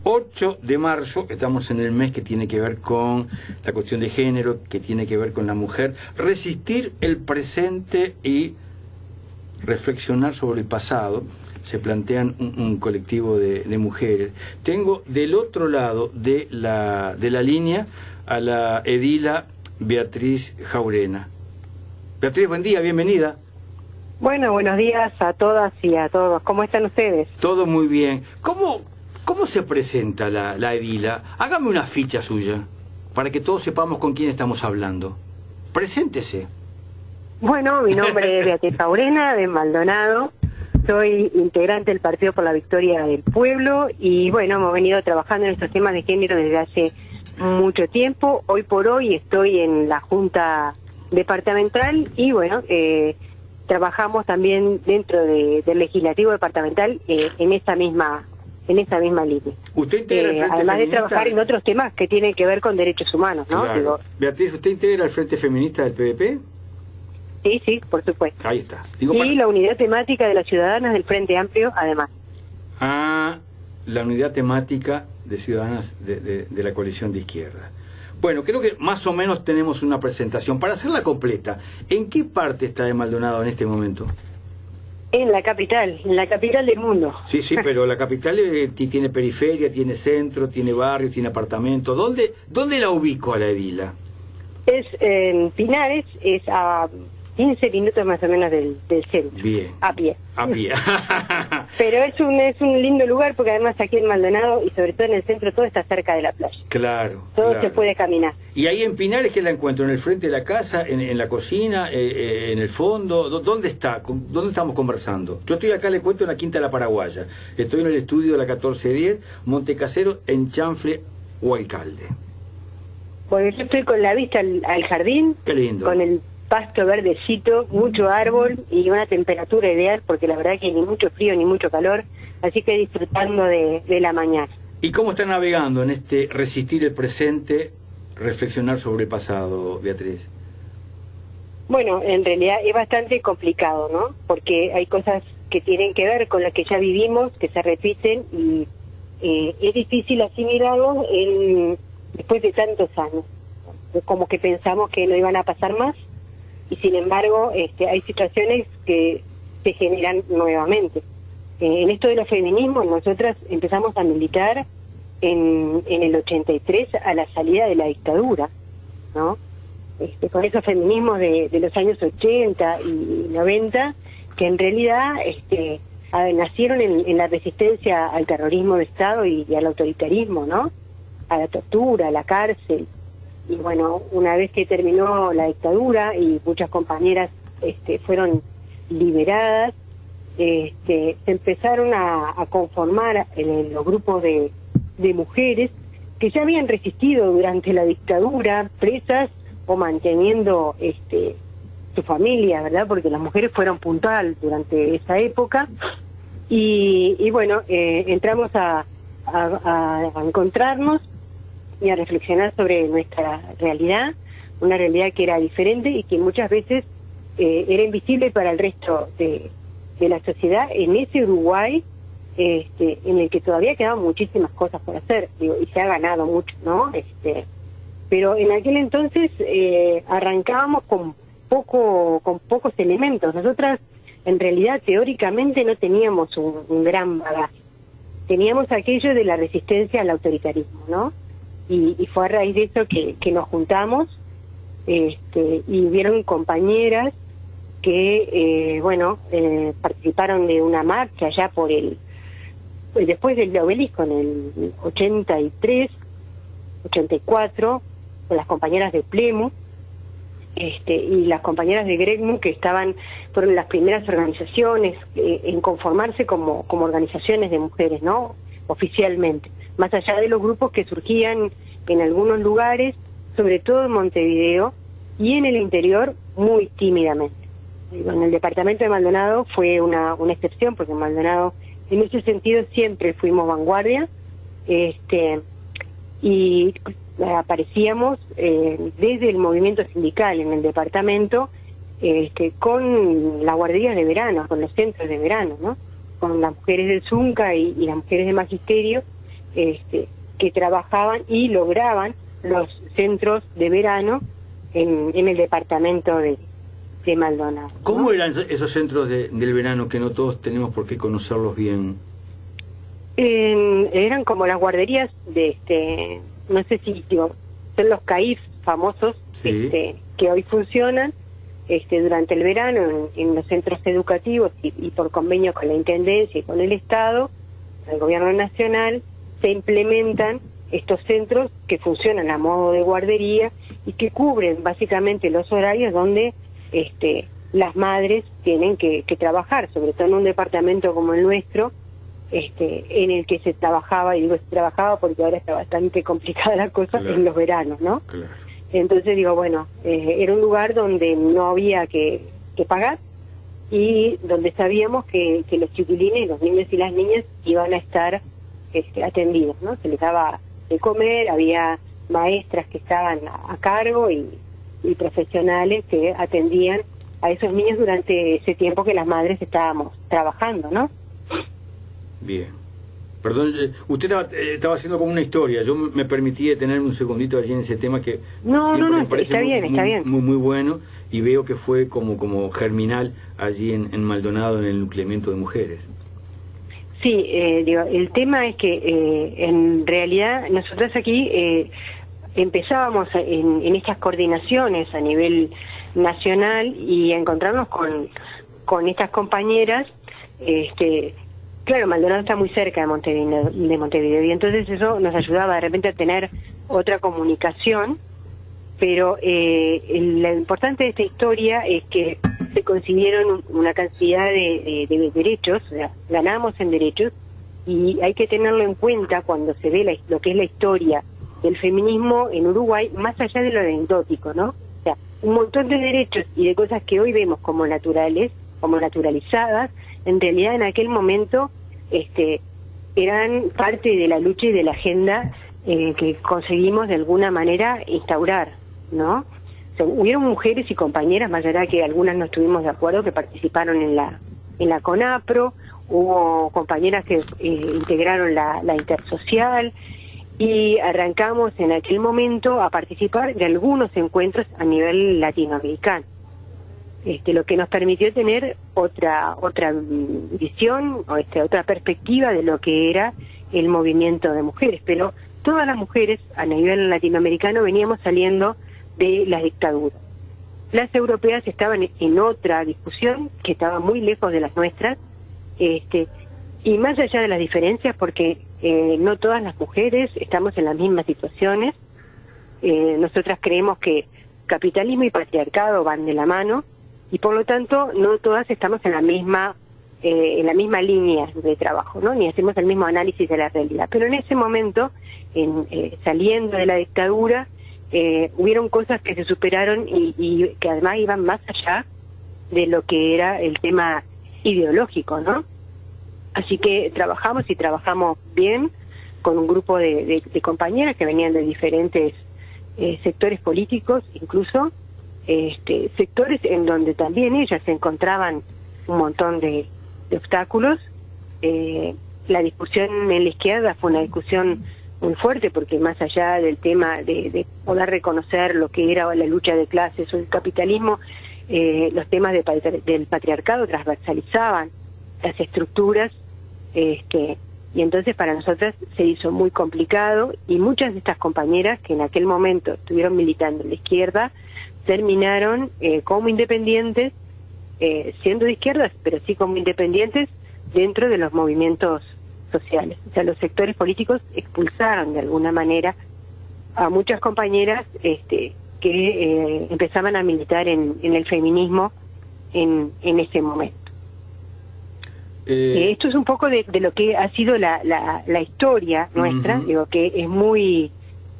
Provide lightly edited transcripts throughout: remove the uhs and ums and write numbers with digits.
8 de marzo, estamos en el mes que tiene que ver con la cuestión de género, que tiene que ver con la mujer. Resistir el presente y reflexionar sobre el pasado. Se plantean un colectivo de mujeres. Tengo del otro lado de la línea a la edila Beatriz Jaurena. Beatriz, buen día, bienvenida. Bueno, buenos días a todas y a todos. ¿Cómo están ustedes? Todo muy bien. ¿Cómo se presenta la edila? Hágame una ficha suya, para que todos sepamos con quién estamos hablando. Preséntese. Bueno, mi nombre es Beatriz Jaurena, de Maldonado. Soy integrante del Partido por la Victoria del Pueblo y, bueno, hemos venido trabajando en estos temas de género desde hace mucho tiempo. Hoy por hoy estoy en la Junta Departamental y, bueno, trabajamos también dentro del Legislativo Departamental en esa misma línea. ¿Usted integra el Frente además Feminista? de trabajar en otros temas que tienen que ver con derechos humanos, ¿no? Claro. Digo, Beatriz, ¿usted integra el Frente Feminista del PVP? sí, por supuesto. Ahí está. Y la unidad temática de las ciudadanas del Frente Amplio, además. Ah, la unidad temática de ciudadanas de la coalición de izquierda. Bueno, creo que más o menos tenemos una presentación. Para hacerla completa, ¿en qué parte está de Maldonado en este momento? En la capital del mundo. Sí, pero la capital tiene periferia, tiene centro, tiene barrio, tiene apartamento. ¿Dónde la ubico a la edila? Es en Pinares, es a 15 minutos más o menos del centro. Bien. A pie. A pie. Pero es un lindo lugar porque además aquí en Maldonado y sobre todo en el centro todo está cerca de la playa. Claro. Todo claro. se puede caminar. ¿Y ahí en Pinares qué la encuentro? ¿En el frente de la casa? ¿En la cocina? ¿En el fondo? ¿Dónde está? ¿Dónde estamos conversando? Yo estoy acá, le cuento, en la Quinta de la Paraguaya. Estoy en el estudio de la 1410, Montecasero, en Chanfle o Alcalde. Porque yo estoy con la vista al jardín. Qué lindo. Con el pasto verdecito, mucho árbol y una temperatura ideal porque la verdad que ni mucho frío ni mucho calor, así que disfrutando de la mañana. ¿Y cómo está navegando en este resistir el presente, reflexionar sobre el pasado, Beatriz? Bueno, en realidad es bastante complicado, ¿no? Porque hay cosas que tienen que ver con las que ya vivimos, que se repiten y es difícil asimilarlos después de tantos años. Como que pensamos que no iban a pasar más y sin embargo hay situaciones que se generan nuevamente. En esto de los feminismos nosotras empezamos a militar en el 83 a la salida de la dictadura, ¿no? Con esos feminismos de los años 80 y 90 que en realidad nacieron en la resistencia al terrorismo de Estado y al autoritarismo, ¿no? A la tortura, a la cárcel. Y bueno, una vez que terminó la dictadura y muchas compañeras fueron liberadas, se empezaron a conformar en los grupos de mujeres que ya habían resistido durante la dictadura, presas o manteniendo su familia, ¿verdad? Porque las mujeres fueron puntual durante esa época. Y bueno, entramos a encontrarnos y a reflexionar sobre nuestra realidad, una realidad que era diferente y que muchas veces era invisible para el resto de la sociedad en ese Uruguay en el que todavía quedaban muchísimas cosas por hacer, digo, y se ha ganado mucho, ¿no? Pero en aquel entonces arrancábamos con pocos elementos. Nosotras en realidad teóricamente no teníamos un gran bagaje, teníamos aquello de la resistencia al autoritarismo, ¿no? Y fue a raíz de eso que nos juntamos y hubieron compañeras que, participaron de una marcha ya después del obelisco en el 83, 84, con las compañeras de Plemu y las compañeras de Gregmu que fueron las primeras organizaciones en conformarse como organizaciones de mujeres, ¿no? Oficialmente. Más allá de los grupos que surgían en algunos lugares, sobre todo en Montevideo, y en el interior muy tímidamente. En el departamento de Maldonado fue una excepción, porque en Maldonado en ese sentido siempre fuimos vanguardia, y aparecíamos desde el movimiento sindical en el departamento, con las guarderías de verano, con los centros de verano, ¿no? Con las mujeres del Zunca y las mujeres de Magisterio, que trabajaban y lograban los centros de verano en el departamento de Maldonado, ¿no? ¿Cómo eran esos centros del verano que no todos tenemos por qué conocerlos bien? Eran como las guarderías de no sé si son los CAIF famosos, sí, que hoy funcionan durante el verano en los centros educativos y por convenio con la Intendencia y con el Estado, el Gobierno Nacional, se implementan estos centros que funcionan a modo de guardería y que cubren básicamente los horarios donde las madres tienen que trabajar, sobre todo en un departamento como el nuestro, en el que se trabajaba, y digo se trabajaba porque ahora está bastante complicada la cosa, claro, en los veranos, ¿no? Claro. Entonces digo, bueno, era un lugar donde no había que pagar y donde sabíamos que los chiquilines, los niños y las niñas iban a estar atendidos, ¿no? Se les daba de comer, había maestras que estaban a cargo y profesionales que atendían a esos niños durante ese tiempo que las madres estábamos trabajando, ¿no? Bien. Perdón, usted estaba haciendo como una historia. Yo me permití detenerme un segundito allí en ese tema que no, me parece está bien. Muy bueno, y veo que fue como germinal allí en Maldonado, en el nucleamiento de mujeres. Sí, el tema es que en realidad nosotros aquí empezábamos en estas coordinaciones a nivel nacional y a encontrarnos con estas compañeras. Claro, Maldonado está muy cerca de Montevideo, y entonces eso nos ayudaba de repente a tener otra comunicación, pero lo importante de esta historia es que se consiguieron una cantidad de derechos, o sea, ganamos en derechos, y hay que tenerlo en cuenta cuando se ve lo que es la historia del feminismo en Uruguay, más allá de lo anecdótico, ¿no? O sea, un montón de derechos y de cosas que hoy vemos como naturales, como naturalizadas, en realidad en aquel momento eran parte de la lucha y de la agenda que conseguimos de alguna manera instaurar, ¿no? O sea, hubieron mujeres y compañeras, más allá de que algunas no estuvimos de acuerdo, que participaron en la CONAPRO, hubo compañeras que integraron la intersocial, y arrancamos en aquel momento a participar de algunos encuentros a nivel latinoamericano, lo que nos permitió tener otra visión, otra perspectiva de lo que era el movimiento de mujeres. Pero todas las mujeres a nivel latinoamericano veníamos saliendo de las dictaduras. Las europeas estaban en otra discusión que estaba muy lejos de las nuestras, y más allá de las diferencias, porque no todas las mujeres estamos en las mismas situaciones. Nosotras creemos que capitalismo y patriarcado van de la mano, y por lo tanto no todas estamos en la misma línea de trabajo, ¿no? Ni hacemos el mismo análisis de la realidad. Pero en ese momento, saliendo de la dictadura, hubieron cosas que se superaron y que además iban más allá de lo que era el tema ideológico, ¿no? Así que trabajamos bien con un grupo de compañeras que venían de diferentes sectores políticos, incluso sectores en donde también ellas se encontraban un montón de obstáculos. La discusión en la izquierda fue una discusión muy fuerte, porque más allá del tema de poder reconocer lo que era la lucha de clases o el capitalismo, los temas del patriarcado transversalizaban las estructuras, y entonces para nosotras se hizo muy complicado, y muchas de estas compañeras que en aquel momento estuvieron militando en la izquierda terminaron como independientes, siendo de izquierdas, pero sí como independientes dentro de los movimientos sociales. O sea, los sectores políticos expulsaron de alguna manera a muchas compañeras que empezaban a militar en el feminismo en ese momento. Esto es un poco de lo que ha sido la historia nuestra, digo, que es muy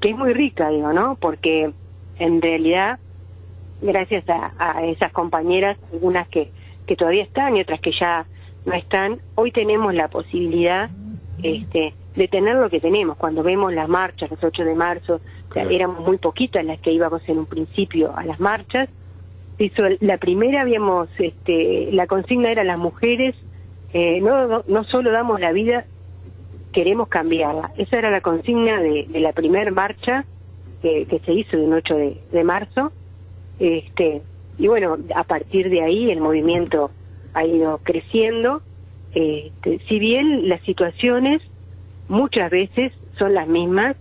rica, digo, ¿no? Porque en realidad, gracias a esas compañeras, algunas que todavía están y otras que ya no están, hoy tenemos la posibilidad de tener lo que tenemos. Cuando vemos las marchas, los 8 de marzo, claro, éramos muy poquitas las que íbamos en un principio a las marchas. La primera, habíamos, la consigna era: las mujeres no solo damos la vida, queremos cambiarla. Esa era la consigna de la primer marcha que se hizo de un 8 de marzo. Y bueno, a partir de ahí el movimiento ha ido creciendo. Si bien las muchas veces son las mismas,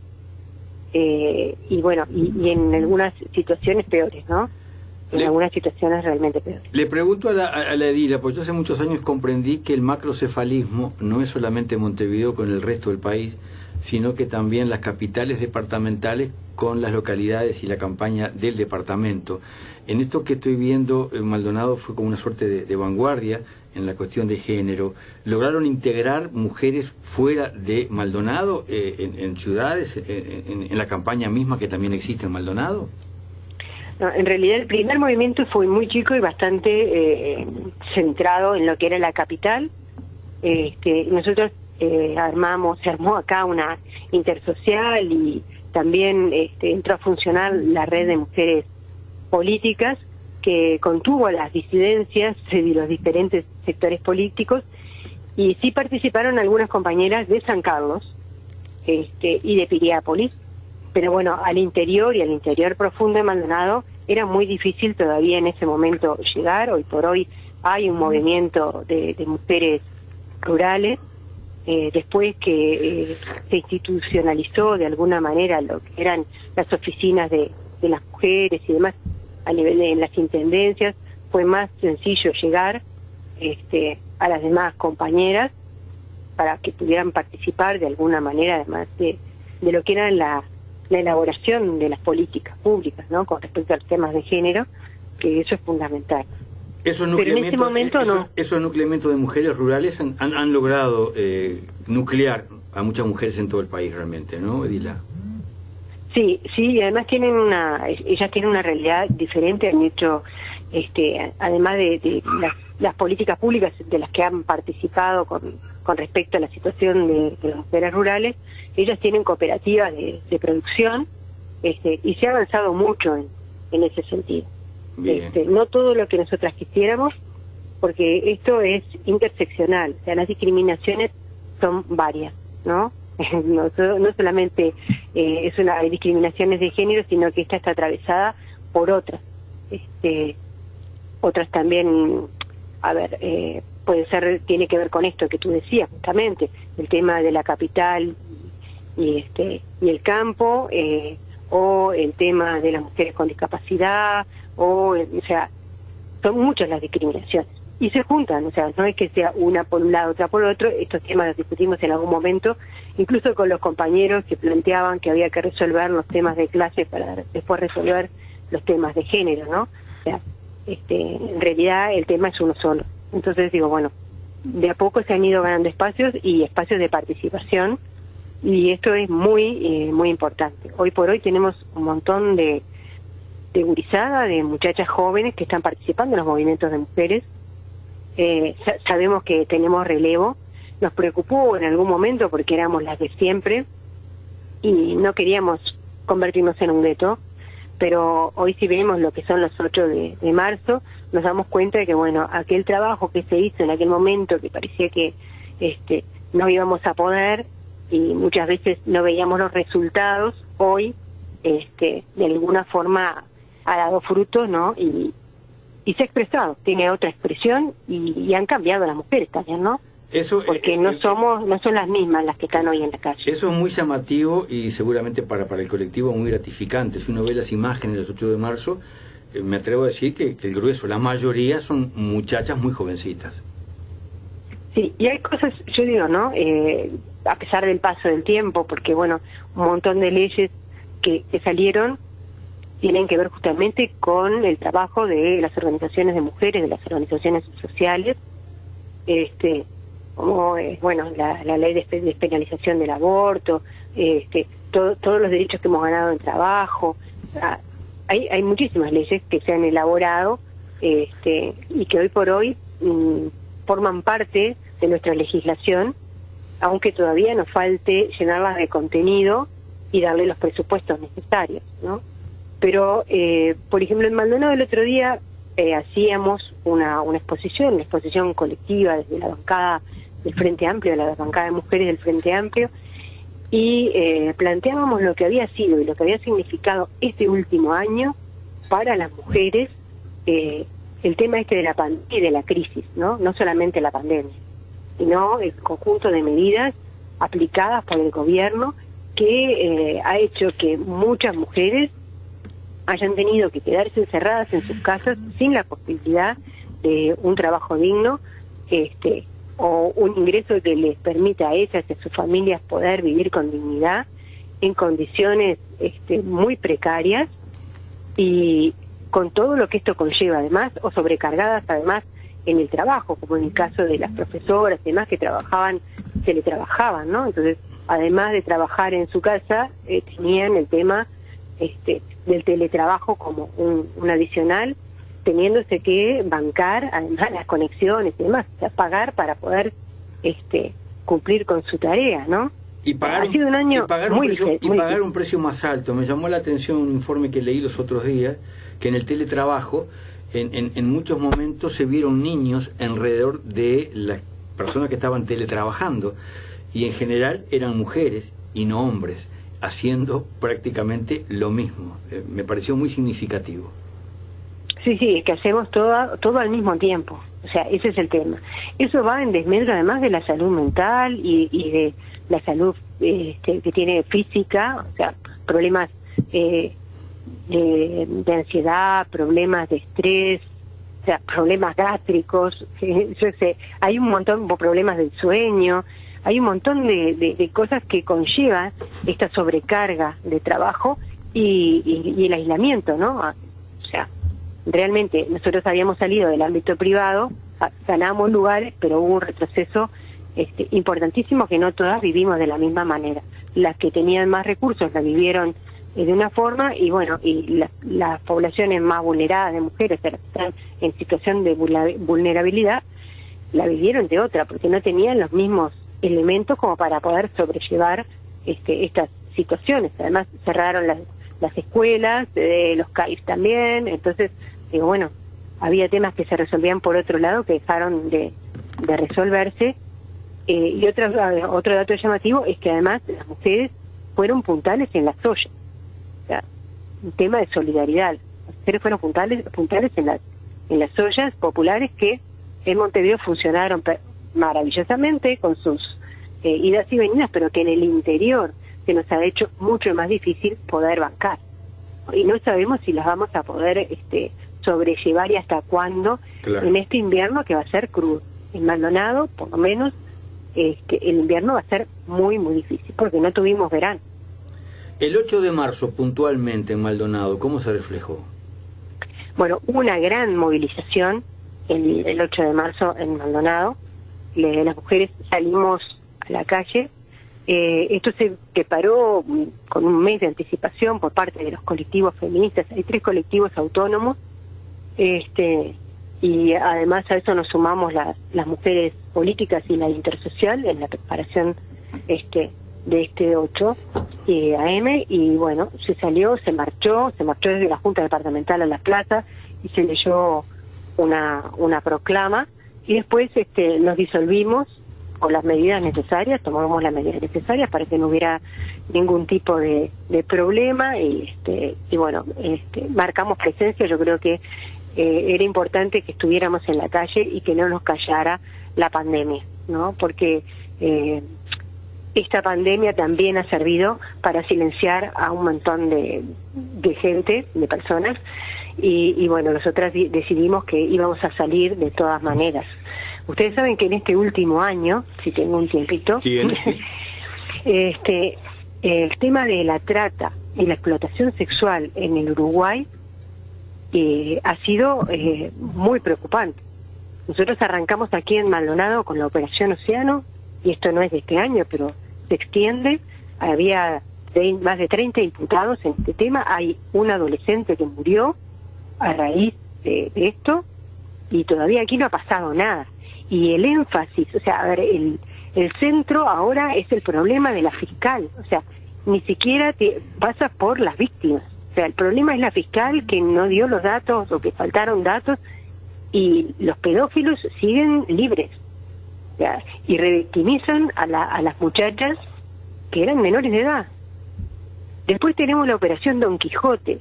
y bueno, y en algunas situaciones peores, ¿no? En algunas situaciones realmente peores. Le pregunto a la Edila, pues yo hace muchos años comprendí que el macrocefalismo no es solamente Montevideo con el resto del país, sino que también las capitales departamentales con las localidades y la campaña del departamento. En esto que estoy viendo, Maldonado fue como una suerte de vanguardia en la cuestión de género. ¿Lograron integrar mujeres fuera de Maldonado, en ciudades, en la campaña misma que también existe en Maldonado? No, en realidad el primer movimiento fue muy chico y bastante centrado en lo que era la capital. Nosotros se armó acá una intersocial y también entró a funcionar la red de mujeres políticas que contuvo las disidencias de los diferentes sectores políticos, y sí participaron algunas compañeras de San Carlos y de Piriápolis, pero bueno, al interior profundo de Maldonado era muy difícil todavía en ese momento llegar. Hoy por hoy hay un movimiento de mujeres rurales, después que se institucionalizó de alguna manera lo que eran las oficinas de las mujeres y demás a nivel de las intendencias, fue más sencillo llegar a las demás compañeras para que pudieran participar de alguna manera, además de lo que era la elaboración de las políticas públicas, ¿no? Con respecto a los temas de género, que eso es fundamental. Esos nucleamientos de mujeres rurales han logrado nuclear a muchas mujeres en todo el país realmente, ¿no, Edila? Sí, y además ellas tienen una realidad diferente, han hecho, además de las políticas públicas de las que han participado con respecto a la situación de las mujeres rurales, ellas tienen cooperativas de producción, y se ha avanzado mucho en ese sentido. No todo lo que nosotras quisiéramos, porque esto es interseccional, o sea, las discriminaciones son varias, ¿no? No solamente hay discriminaciones de género, sino que esta está atravesada por otras. Otras también, tiene que ver con esto que tú decías, justamente, el tema de la capital y el campo, o el tema de las mujeres con discapacidad, o sea, son muchas las discriminaciones. Y se juntan, o sea, no es que sea una por un lado, otra por otro. Estos temas los discutimos en algún momento, incluso con los compañeros que planteaban que había que resolver los temas de clase para después resolver los temas de género, ¿no? O sea, en realidad el tema es uno solo. Entonces digo, bueno, de a poco se han ido ganando espacios y espacios de participación, y esto es muy importante. Hoy por hoy tenemos un montón de gurizada, de muchachas jóvenes que están participando en los movimientos de mujeres. Sabemos que tenemos relevo. Nos preocupó en algún momento porque éramos las de siempre y no queríamos convertirnos en un gueto, pero hoy si vemos lo que son los 8 de marzo, nos damos cuenta de que, bueno, aquel trabajo que se hizo en aquel momento, que parecía que no íbamos a poder y muchas veces no veíamos los resultados, hoy de alguna forma ha dado fruto, ¿no? Y se ha expresado, tiene otra expresión, y han cambiado las mujeres también, ¿no? Eso, porque no son las mismas las que están hoy en la calle. Eso es muy llamativo y seguramente para el colectivo muy gratificante. Si uno ve las imágenes del 8 de marzo, me atrevo a decir que el grueso, la mayoría son muchachas muy jovencitas. Sí, y hay cosas, yo digo, ¿no? A pesar del paso del tiempo, porque bueno, un montón de leyes que salieron tienen que ver justamente con el trabajo de las organizaciones de mujeres, de las organizaciones sociales, como bueno, la ley de despenalización del aborto, todos los derechos que hemos ganado en trabajo. Hay muchísimas leyes que se han elaborado y que hoy por hoy forman parte de nuestra legislación, aunque todavía nos falte llenarlas de contenido y darle los presupuestos necesarios, ¿no? Pero, por ejemplo, en Maldonado el otro día hacíamos una exposición colectiva desde la bancada del Frente Amplio, de la bancada de mujeres del Frente Amplio, y planteábamos lo que había sido y lo que había significado este último año para las mujeres, el tema de la pandemia y de la crisis, ¿no? No solamente la pandemia, sino el conjunto de medidas aplicadas por el gobierno que ha hecho que muchas mujeres hayan tenido que quedarse encerradas en sus casas sin la posibilidad de un trabajo digno, o un ingreso que les permita a ellas y a sus familias poder vivir con dignidad en condiciones muy precarias y con todo lo que esto conlleva además, o sobrecargadas además en el trabajo, como en el caso de las profesoras y demás que teletrabajaban, ¿no? Entonces, además de trabajar en su casa, tenían el tema del teletrabajo como un adicional, teniéndose que bancar además las conexiones y demás, o sea, pagar para poder cumplir con su tarea, ¿no? Y pagar, ha sido un año pagar un precio más alto. Me llamó la atención un informe que leí los otros días, que en el teletrabajo, en muchos momentos se vieron niños alrededor de las personas que estaban teletrabajando, y en general eran mujeres y no hombres, haciendo prácticamente lo mismo. Me pareció muy significativo. Sí, es que hacemos todo al mismo tiempo, o sea, ese es el tema. Eso va en desmedro además de la salud mental y de la salud que tiene física, o sea, problemas de ansiedad, problemas de estrés, o sea, problemas gástricos, yo sé, hay un montón de problemas del sueño, hay un montón de cosas que conllevan esta sobrecarga de trabajo y el aislamiento, ¿no? O sea, realmente nosotros habíamos salido del ámbito privado, ganamos lugares, pero hubo un retroceso importantísimo que no todas vivimos de la misma manera. Las que tenían más recursos la vivieron de una forma, y bueno, y las poblaciones más vulneradas de mujeres que están en situación de vulnerabilidad la vivieron de otra, porque no tenían los mismos elementos como para poder sobrellevar estas situaciones. Además cerraron las escuelas, los CAIF también, entonces digo, bueno, había temas que se resolvían por otro lado que dejaron de resolverse. Y otro dato llamativo es que además las mujeres fueron puntales en las ollas, o sea, un tema de solidaridad. Las mujeres fueron puntales en las ollas populares que en Montevideo funcionaron maravillosamente con sus idas y venidas, pero que en el interior se nos ha hecho mucho más difícil poder bancar. Y no sabemos si las vamos a poder sobrellevar y hasta cuándo, claro, en este invierno que va a ser crudo. En Maldonado, por lo menos, el invierno va a ser muy, muy difícil, porque no tuvimos verano. El 8 de marzo, puntualmente, en Maldonado, ¿cómo se reflejó? Bueno, hubo una gran movilización el 8 de marzo en Maldonado. Las mujeres salimos a la calle. Esto se preparó con un mes de anticipación por parte de los colectivos feministas. Hay 3 colectivos autónomos, y además a eso nos sumamos las mujeres políticas y la intersocial en la preparación de este 8 AM, y bueno, se marchó desde la Junta Departamental a la plaza y se leyó una proclama, y después nos disolvimos con las medidas necesarias, tomamos las medidas necesarias para que no hubiera ningún tipo de problema, y bueno, marcamos presencia. Yo creo que era importante que estuviéramos en la calle y que no nos callara la pandemia, ¿no? Porque esta pandemia también ha servido para silenciar a un montón de gente, de personas, y bueno, nosotras decidimos que íbamos a salir de todas maneras. Ustedes saben que en este último año, si tengo un tiempito, el tema de la trata y la explotación sexual en el Uruguay ha sido muy preocupante. Nosotros arrancamos aquí en Maldonado con la Operación Océano, y esto no es de este año, pero se extiende. Había más de 30 imputados en este tema. Hay un adolescente que murió a raíz de esto, y todavía aquí no ha pasado nada. Y el énfasis, o sea, a ver, el centro ahora es el problema de la fiscal, o sea, ni siquiera pasa por las víctimas. O sea, el problema es la fiscal que no dio los datos o que faltaron datos, y los pedófilos siguen libres. Ya, y revictimizan a las muchachas que eran menores de edad. Después tenemos la Operación Don Quijote.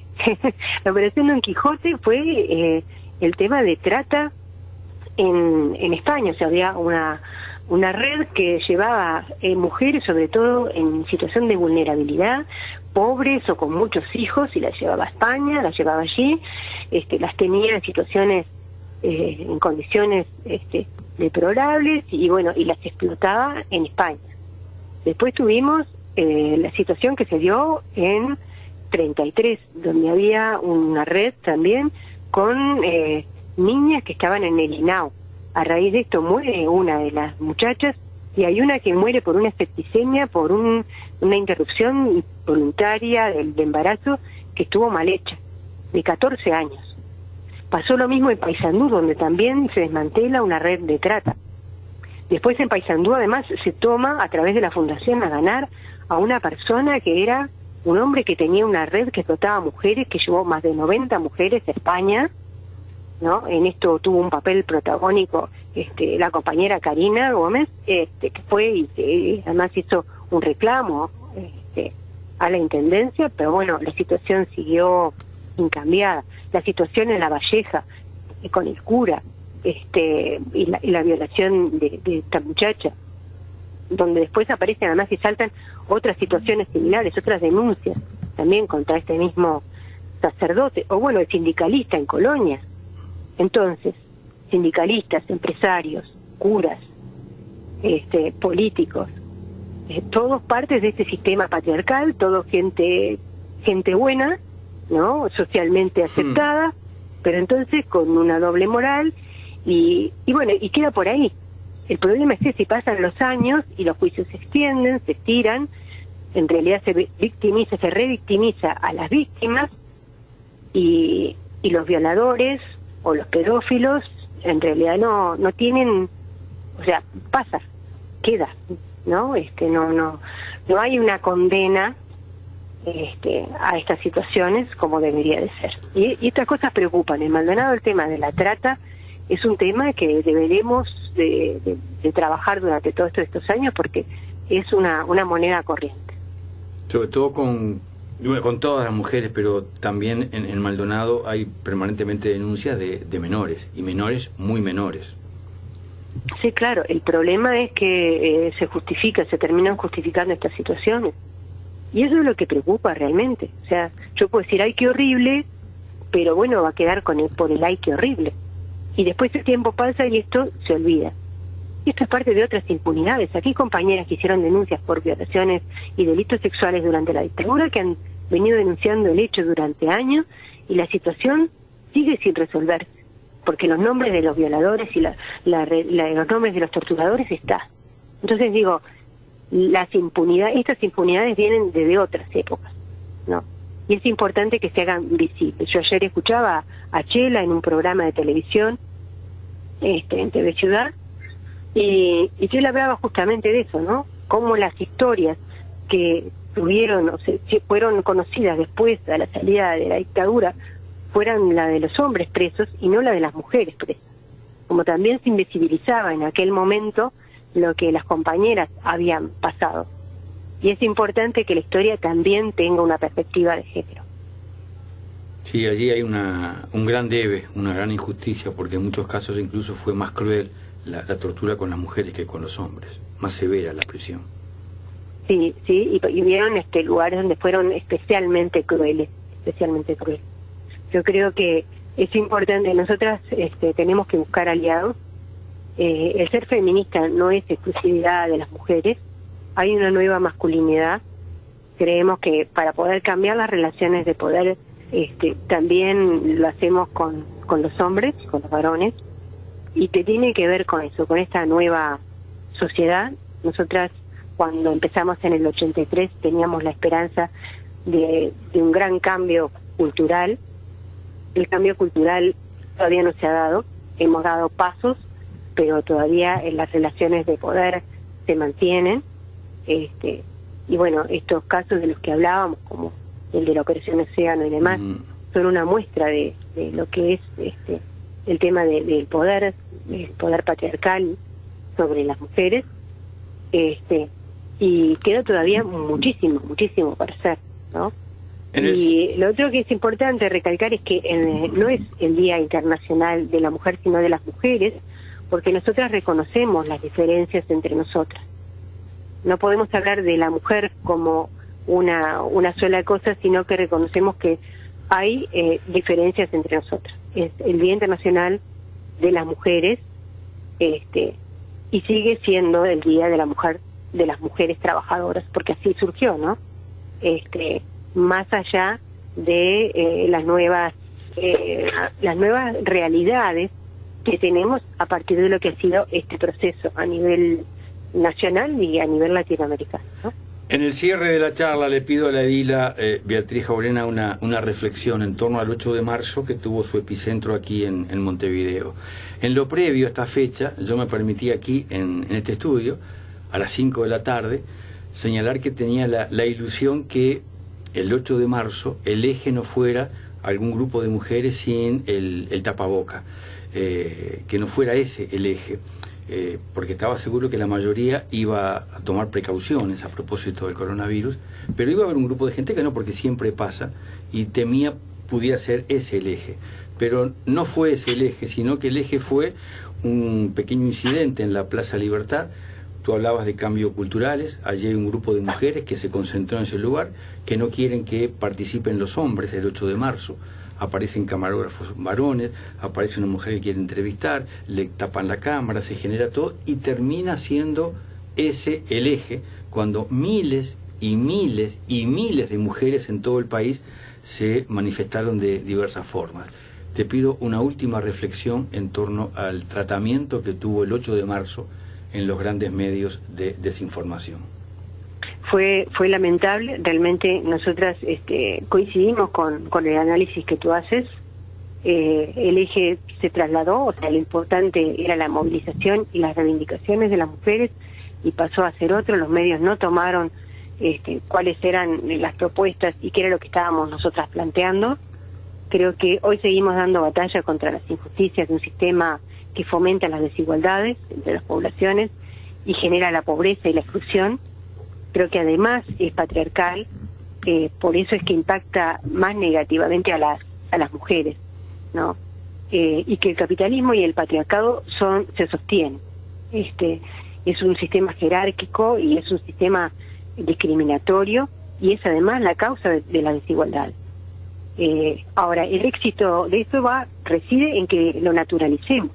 La Operación Don Quijote fue el tema de trata en España. O sea, había una red que llevaba mujeres, sobre todo en situación de vulnerabilidad, pobres o con muchos hijos, y las llevaba a España, las llevaba allí, las tenía en situaciones, en condiciones deplorables, y bueno, y las explotaba en España. Después tuvimos la situación que se dio en 33, donde había una red también con niñas que estaban en el INAU. A raíz de esto muere una de las muchachas, y hay una que muere por una septicemia, por una interrupción voluntaria del embarazo que estuvo mal hecha, de 14 años. Pasó lo mismo en Paysandú, donde también se desmantela una red de trata. Después en Paysandú además se toma a través de la Fundación A Ganar a una persona que era un hombre que tenía una red que explotaba mujeres, que llevó más de 90 mujeres a España, ¿no? En esto tuvo un papel protagónico la compañera Karina Gómez, que fue y además hizo un reclamo a la Intendencia, pero bueno, la situación siguió incambiada. La situación en La Valleja, con el cura, y la violación de esta muchacha, donde después aparecen además y saltan otras situaciones similares, otras denuncias también contra este mismo sacerdote, o bueno, el sindicalista en Colonia. Entonces, sindicalistas, empresarios, curas, políticos, todos partes de este sistema patriarcal, todos gente buena, ¿no? Socialmente aceptada, pero entonces con una doble moral, y bueno, y queda por ahí. El problema es que si pasan los años y los juicios se extienden, se estiran, en realidad se victimiza, se revictimiza a las víctimas, y los violadores o los pedófilos en realidad no tienen, o sea, pasa, queda, ¿no? No hay una condena a estas situaciones como debería de ser. Y estas cosas preocupan. En Maldonado el tema de la trata es un tema que deberemos de trabajar durante todos estos años, porque es una moneda corriente. Sobre todo con todas las mujeres, pero también en Maldonado hay permanentemente denuncias de menores, y menores muy menores. Sí, claro, el problema es que se terminan justificando estas situaciones. Y eso es lo que preocupa realmente. O sea, yo puedo decir, ay, qué horrible, pero bueno, va a quedar por el ay, qué horrible. Y después el tiempo pasa y esto se olvida. Y esto es parte de otras impunidades. Aquí hay compañeras que hicieron denuncias por violaciones y delitos sexuales durante la dictadura, que han venido denunciando el hecho durante años, y la situación sigue sin resolverse, porque los nombres de los violadores y los nombres de los torturadores están. Entonces digo, estas impunidades vienen desde otras épocas, ¿no? Y es importante que se hagan visibles. Yo ayer escuchaba a Chela en un programa de televisión, en TV Ciudad, y Chela hablaba justamente de eso, ¿no? Cómo las historias que tuvieron, o sea, fueron conocidas después de la salida de la dictadura, fueran la de los hombres presos y no la de las mujeres presas. Como también se invisibilizaba en aquel momento lo que las compañeras habían pasado. Y es importante que la historia también tenga una perspectiva de género. Sí, allí hay un gran debe, una gran injusticia, porque en muchos casos incluso fue más cruel la tortura con las mujeres que con los hombres, más severa la prisión. Sí, y vieron lugares donde fueron especialmente crueles. Yo creo que es importante, nosotras tenemos que buscar aliados. El ser feminista no es exclusividad de las mujeres, hay una nueva masculinidad. Creemos que para poder cambiar las relaciones de poder, también lo hacemos con los hombres, con los varones, y que tiene que ver con eso, con esta nueva sociedad. Nosotras, cuando empezamos en el 83, teníamos la esperanza de un gran cambio cultural. El cambio cultural todavía no se ha dado, hemos dado pasos, pero todavía las relaciones de poder se mantienen. Y bueno, estos casos de los que hablábamos, como el de la Operación Océano y demás, son una muestra de lo que es el tema del poder patriarcal sobre las mujeres, y queda todavía muchísimo para hacer, ¿no? Y lo otro que es importante recalcar es que no es el Día Internacional de la Mujer, sino de las mujeres, porque nosotras reconocemos las diferencias entre nosotras. No podemos hablar de la mujer como una sola cosa, sino que reconocemos que hay diferencias entre nosotras. Es el Día Internacional de las Mujeres, y sigue siendo el Día de la Mujer, de las mujeres trabajadoras, porque así surgió, ¿no? Más allá de las nuevas realidades que tenemos a partir de lo que ha sido este proceso a nivel nacional y a nivel latinoamericano, ¿no? En el cierre de la charla le pido a la edila Beatriz Jaurena una reflexión en torno al 8 de marzo que tuvo su epicentro aquí en Montevideo. En lo previo a esta fecha, yo me permití aquí en este estudio, a las 5 de la tarde, señalar que tenía la ilusión que el 8 de marzo el eje no fuera algún grupo de mujeres sin el tapaboca, que no fuera ese el eje, porque estaba seguro que la mayoría iba a tomar precauciones a propósito del coronavirus, pero iba a haber un grupo de gente que no, porque siempre pasa, y temía pudiera ser ese el eje. Pero no fue ese el eje, sino que el eje fue un pequeño incidente en la Plaza Libertad. Tú hablabas de cambios culturales, allí hay un grupo de mujeres que se concentró en ese lugar, que no quieren que participen los hombres el 8 de marzo. Aparecen camarógrafos varones, aparece una mujer que quiere entrevistar, le tapan la cámara, se genera todo, y termina siendo ese el eje, cuando miles y miles y miles de mujeres en todo el país se manifestaron de diversas formas. Te pido una última reflexión en torno al tratamiento que tuvo el 8 de marzo en los grandes medios de desinformación. Fue lamentable, realmente nosotras coincidimos con el análisis que tú haces. El eje se trasladó, o sea, lo importante era la movilización y las reivindicaciones de las mujeres, y pasó a ser otro. Los medios no tomaron cuáles eran las propuestas y qué era lo que estábamos nosotras planteando. Creo que hoy seguimos dando batalla contra las injusticias de un sistema que fomenta las desigualdades entre las poblaciones y genera la pobreza y la exclusión. Creo que además es patriarcal, por eso es que impacta más negativamente a las mujeres, ¿no? Y que el capitalismo y el patriarcado se sostienen. Es un sistema jerárquico y es un sistema discriminatorio, y es además la causa de la desigualdad. Ahora, el éxito de esto reside en que lo naturalicemos,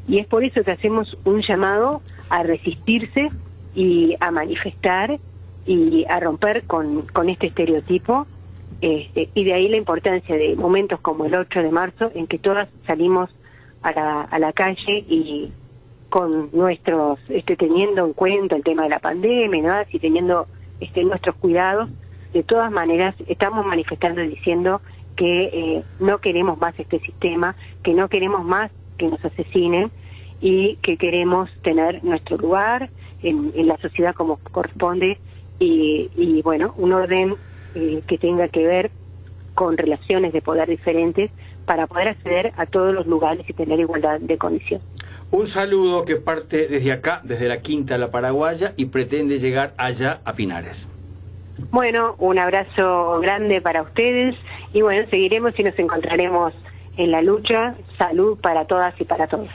y es por eso que hacemos un llamado a resistirse y a manifestar y a romper con este estereotipo, y de ahí la importancia de momentos como el 8 de marzo, en que todas salimos a la calle y con nuestros, teniendo en cuenta el tema de la pandemia, ¿no? Y teniendo nuestros cuidados. De todas maneras, estamos manifestando y diciendo que no queremos más este sistema, que no queremos más que nos asesinen, y que queremos tener nuestro lugar en la sociedad como corresponde, y bueno, un orden que tenga que ver con relaciones de poder diferentes para poder acceder a todos los lugares y tener igualdad de condiciones. Un saludo que parte desde acá, desde la Quinta La Paraguaya, y pretende llegar allá a Pinares. Bueno, un abrazo grande para ustedes, y bueno, seguiremos y nos encontraremos en la lucha. Salud para todas y para todos.